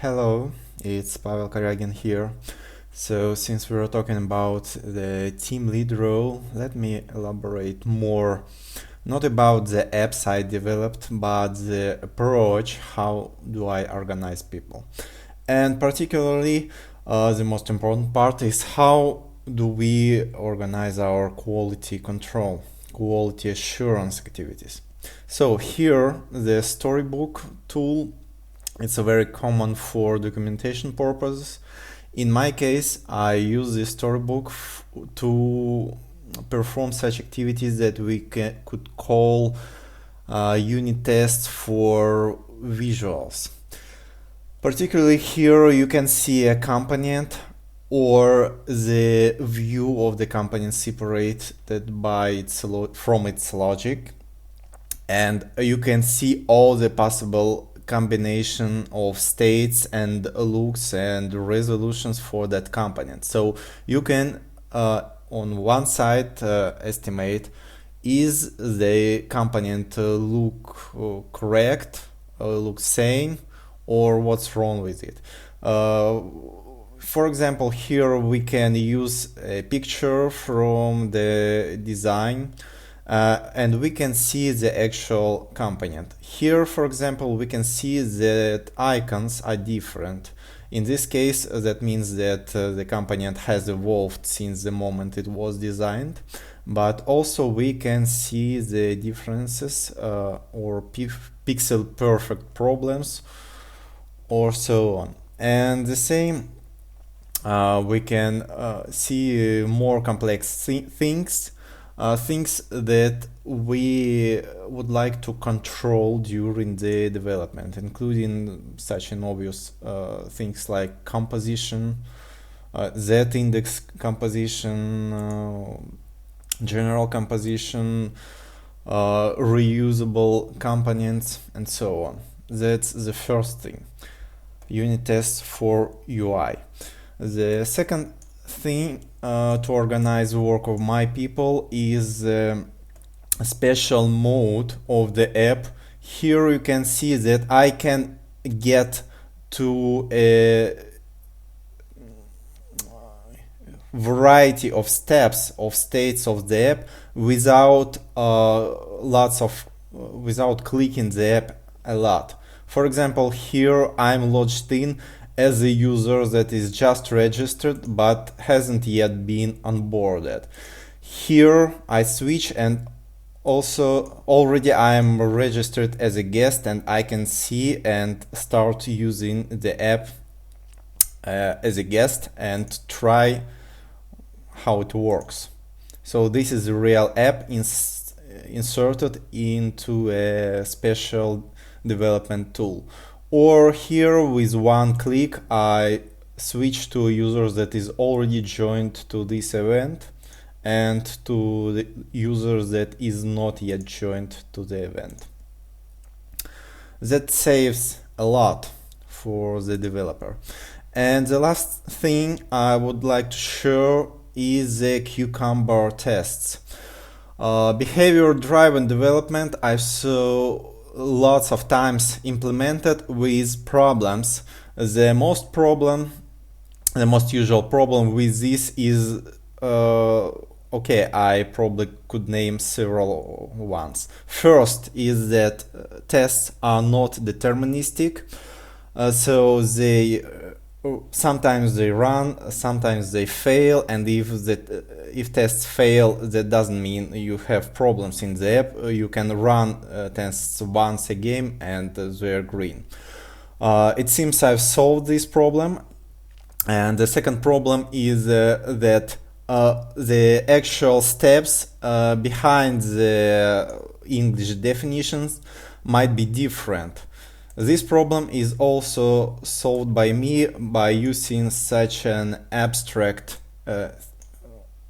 Hello, it's Pavel Karyagin here. So, since we were talking about the team lead role, let me elaborate more, not about the apps I developed, but the approach, how do I organize people. And particularly, the most important part is how do we organize our quality control, quality assurance activities. So here, the storybook tool, it's a very common for documentation purposes. In my case, I use the storybook to perform such activities that we could call unit tests for visuals. Particularly here you can see a component or the view of the component separated by from its logic, and you can see all the possible combination of states and looks and resolutions for that component. So you can on one side estimate, is the component look correct, look sane, or what's wrong with it. For example, here we can use a picture from the design and we can see the actual component. Here, for example, we can see that icons are different. In this case, that means that the component has evolved since the moment it was designed, but also we can see the differences or pixel perfect problems or so on. And the same, we can see more complex things, things that we would like to control during the development, including such an obvious things like composition, z-index composition, general composition, reusable components, and so on. That's the first thing. Unit tests for UI. The second thing to organize the work of my people is a special mode of the app. Here you can see that I can get to a variety of steps of states of the app without without clicking the app a lot. For example, here I'm logged in as a user that is just registered but hasn't yet been onboarded. Here I switch, and also already I am registered as a guest, and I can see and start using the app as a guest and try how it works. So this is a real app inserted into a special development tool. Or here with one click I switch to a user that is already joined to this event and to the user that is not yet joined to the event. That saves a lot for the developer. And the last thing I would like to show is the cucumber tests. Behavior-driven development I saw lots of times implemented with problems. The most usual problem with this is okay, I probably could name several ones. First is that tests are not deterministic, so they sometimes they run, sometimes they fail, and if tests fail, that doesn't mean you have problems in the app. You can run tests once again and they're green. It seems I've solved this problem. And the second problem is that the actual steps behind the English definitions might be different. This problem is also solved by me by using such an abstract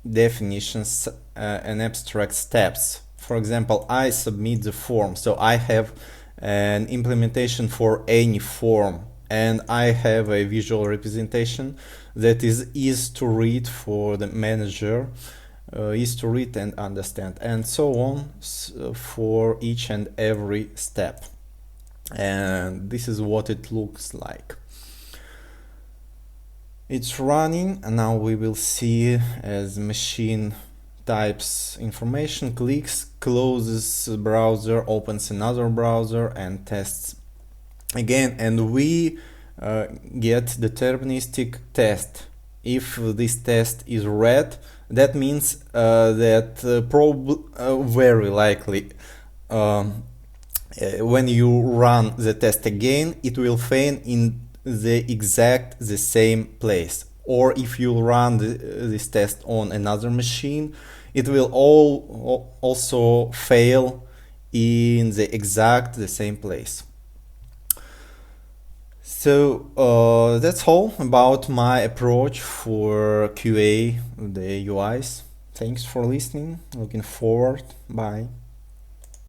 definitions and abstract steps. For example, I submit the form, so I have an implementation for any form, and I have a visual representation that is easy to read for the manager, easy to read and understand, and so on for each and every step. And this is what it looks like. It's running, and now we will see as machine types information, clicks, closes browser, opens another browser, and tests again, and we get deterministic test. If this test is red, that means that very likely when you run the test again, it will fail in the same place. Or if you run this test on another machine, it will also fail in the same place. So that's all about my approach for QA the UIs. Thanks for listening. Looking forward. Bye.